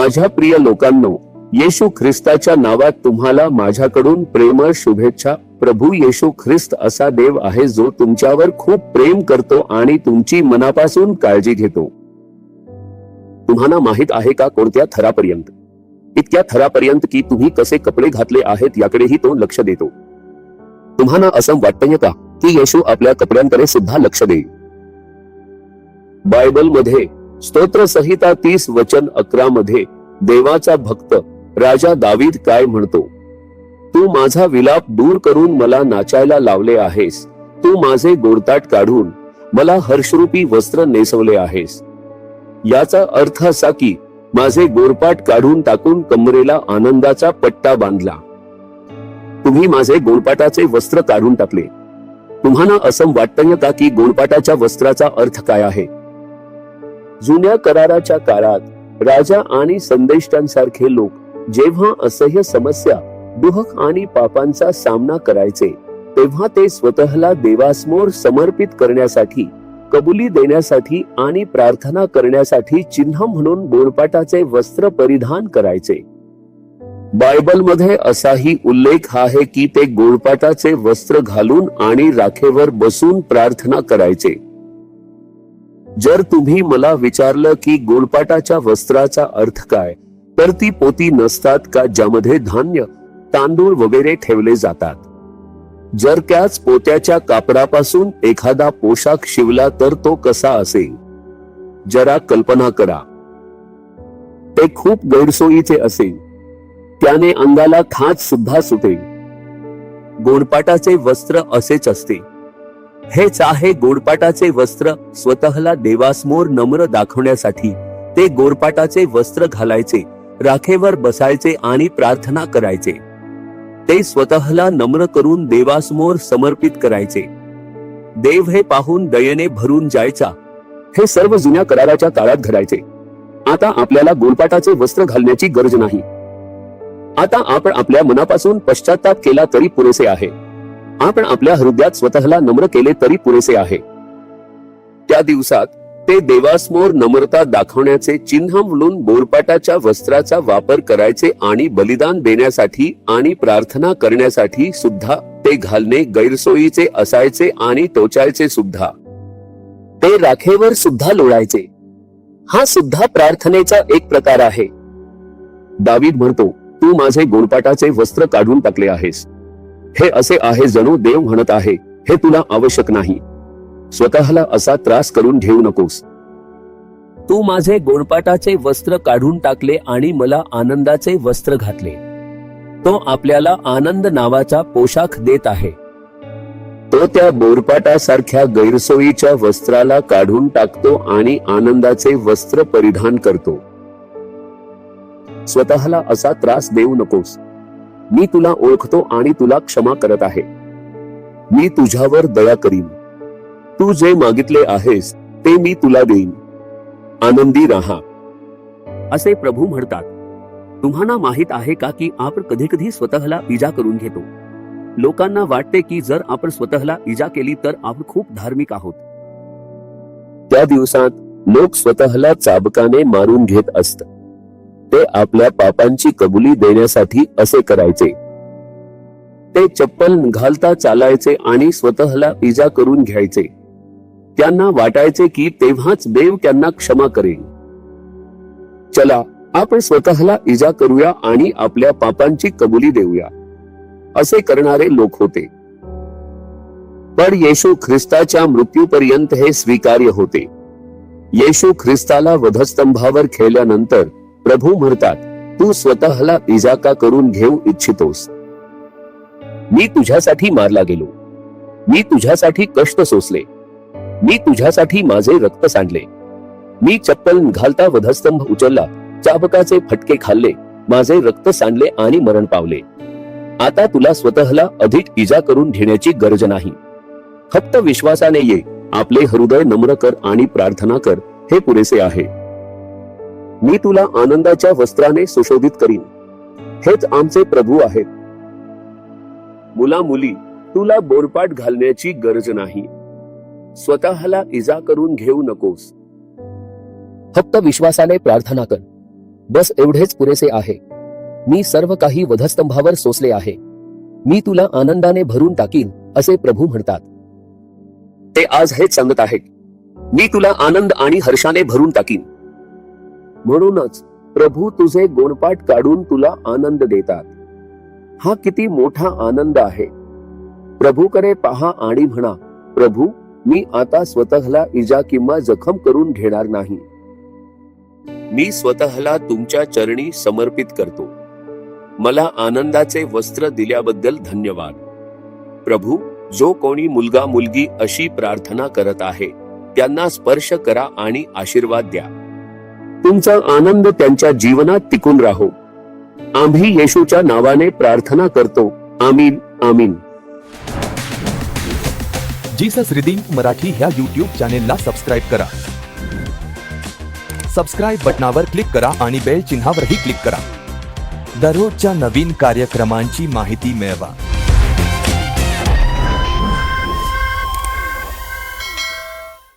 माझ्या प्रिय लोकांनो, येशू ख्रिस्ताच्या नावात तुम्हाला माझ्याकडून प्रेमळ शुभेच्छा। प्रभू येशू ख्रिस्त असा देव आहे जो तुमच्यावर खूप प्रेम करतो आणि तुमची मनापासून काळजी घेतो। तुम्हाला माहित आहे का कोणत्या थरापर्यंत? इतक्या थरापर्यंत की तुम्ही कसे कपडे घातले आहेत याकडेही तो लक्ष देतो। तुम्हाला असं वाटतंय का की येशू आपल्या कपड्यांकडे सुद्धा लक्ष देईल? बायबल मध्ये स्तोत्र संहिता 30:11 मध्ये देवाचा भक्त राजा दावीद काय म्हणतो? तू माझा विलाप दूर करून मला नाचायला लावले आहेस, तू माझे गोडताट काढून मला हर्षरूपी वस्त्र नेसवले आहेस। याचा अर्थ असा की माझे गोडपाट काढून टाकून कमरेला आनंदाचा पट्टा बांधला। तुम्ही माझे गोडपाटाचे वस्त्र काढून टाकले। तुम्हाला असं वाटतंय का की गोडपाटाच्या वस्त्राचा अर्थ काय आहे? जुन्या कराराच्या काळात राजा आणि संदेष्टांसारखे लोक जेव्हा असह्य समस्या, दुःख आणि पापांचा सामना करायचे तेव्हा ते स्वतःला देवासमोर समर्पित करण्यासाठी, कबुली देण्यासाठी आणि प्रार्थना करण्यासाठी चिन्ह म्हणून गोडपाटाचे वस्त्र परिधान करायचे। बायबलमध्ये असाही उल्लेख आहे की ते गोडपाटाचे वस्त्र घालून आणि राखेवर बसून प्रार्थना करायचे। जर तुम्ही मला विचारलं की गोडपाटाच्या वस्त्राचा अर्थ काय, तर ती पोती नसतात का ज्यामध्ये धान्य, तांदूळ वगैरे ठेवले जातात? जर त्याच पोत्याच्या कापडापासून एखादा पोशाख शिवला तर तो कसा असेल? जरा कल्पना करा। ते खूप गैरसोयीचे असेल, त्याने अंगाला खाज सुद्धा सुटेल। गोडपाटाचे वस्त्र असेच असते। हेच आहे गोडपाटाचे वस्त्र। स्वतःला देवासमोर नम्र दाखवण्यासाठी ते गोडपाटाचे वस्त्र घालायचे, राखेवर बसायचे आणि प्रार्थना करायचे। ते स्वतःला नम्र करून देवासमोर समर्पित करायचे। देव हे पाहून दयेने भरून जायचा। हे सर्व जुन्या कराराच्या काळात घडायचे। आता आपल्याला गोडपाटाचे वस्त्र घालण्याची गरज नाही। आता आपण आपल्या मनापासून पश्चाताप केला तरी पुरेसे आहे। आपण आपल्या हृदयात स्वतःला नम्र केले तरी पुरेसे आहे। त्या दिवसात ते देवासमोर नम्रता दाखवण्याचे चिन्ह म्हणून गोडपाटाच्या वस्त्राचा वापर करायचे आणि बलिदान देण्यासाठी आणि प्रार्थना करण्यासाठी सुद्धा ते घालणे गैरसोयीचे असायचे आणि टोचायचे सुद्धा। ते राखेवर सुद्धा लोळायचे। हा सुद्धा प्रार्थनेचा एक प्रकार आहे। दावीद म्हणतो, तू माझे गोडपाटाचे वस्त्र काढून टाकले आहेस। हे असे आहे जणू देव म्हणत आहे, हे तुला आवश्यक नाही। स्वतःला असा त्रास करून घेऊ नकोस। तू माझे गोडपाटाचे वस्त्र काढून टाकले आणि मला आनंदाचे वस्त्र घातले। तो आपल्याला आनंद नावाचा पोशाख देत आहे। तो त्या गोडपाटासारख्या गैरसोयीच्या वस्त्राला काढून टाकतो आणि आनंदाचे वस्त्र परिधान करतो। स्वतःला असा त्रास देऊ नकोस। मी तुला ओळखतो आणि तुला क्षमा करत आहे। मी तुझ्यावर दया करीन। तू जे मागितले आहेस ते मी तुला देईन। आनंदी राहा, असे प्रभू म्हणतात। तुम्हाला माहित आहे का की आपण कधी कधी स्वतःला इजा करून घेतो। लोकांना वाटते की जर आपण स्वतःला इजा केली तर आपण खूप धार्मिक आहोत। त्या दिवसात लोक स्वतःला चाबकाने मारून घेत असत। ते आपल्या पापांची कबुली देण्यासाठी असे करायचे। ते चप्पल घालता चालायचे आणि स्वतःला इजा करून घ्यायचे। त्यांना वाटायचे की तेव्हाच देव त्यांना क्षमा करेल। चला आपण स्वतःला इजा करूया आणि आपल्या पापांची कबुली देऊया, असे करणारे लोक होते। पण येशू ख्रिस्ताच्या मृत्यूपर्यंत हे स्वीकार्य होते। येशू ख्रिस्ताला वधस्तंभावर खेळल्यानंतर प्रभू म्हणतात, तू स्वतःला इजा का करून घेऊ इच्छितोस? मी तुझ्यासाठी मारला गेलो। मी तुझ्यासाठी कष्ट सोसले। मी तुझ्यासाठी माझे रक्त सांडले। मी चप्पल घालता वधस्तंभ उचलला, चाबकाचे फटके खाल्ले, माझे रक्त सांडले आणि मरण पावले। आता तुला स्वतःला अधिक इजा करून घेण्याची गरज नाही। फक्त विश्वासाने ये, आपले हृदय नम्र कर आणि प्रार्थना कर, हे पुरेसे आहे। मी तुला आनंदाच्या वस्त्राने सुशोभित करीन। हेच आमचे प्रभू आहेत। मुला मुली, तुला गोडपाट घालण्याची गरज नाही। स्वतःला इजा करून घेऊ नकोस। फक्त विश्वासाने प्रार्थना कर। बस एवढेच पुरेसे आहे. मी सर्व काही वधस्तंभावर सोसले आहे. मी तुला आनंदाने भरून टाकीन असे प्रभू म्हणतात. ते आज हेच सांगत आहे. मी तुला आनंद आणि हर्षाने भरून टाकीन. म्हणूनच प्रभू तुझे गोणपाट काढून तुला आनंद देतात. हा किती मोठा आनंद आहे. प्रभूकडे पहा आणि म्हणा, प्रभू, मी आता स्वतःला इजा किंवा जखम करून घेणार नाही. मी स्वतःला तुमच्या चरणी समर्पित करतो. मला आनंदाचे वस्त्र दिल्याबद्दल धन्यवाद. प्रभू, जो कोणी मुलगा मुलगी अशी प्रार्थना करत आहे त्यांना स्पर्श करा आणि आशीर्वाद द्या. तुमचा आनंद त्यांच्या जीवनात टिकून राहो. आम्ही येशूच्या नावाने प्रार्थना करतो. आमीन, आमीन. जीसस रिडीम मराठी ह्या YouTube चॅनेलला सबस्क्राईब करा. सबस्क्राईब बटनावर क्लिक करा आणि बेल चिन्हावरही क्लिक करा. दररोजच्या नवीन कार्यक्रमांची माहिती मिळवा.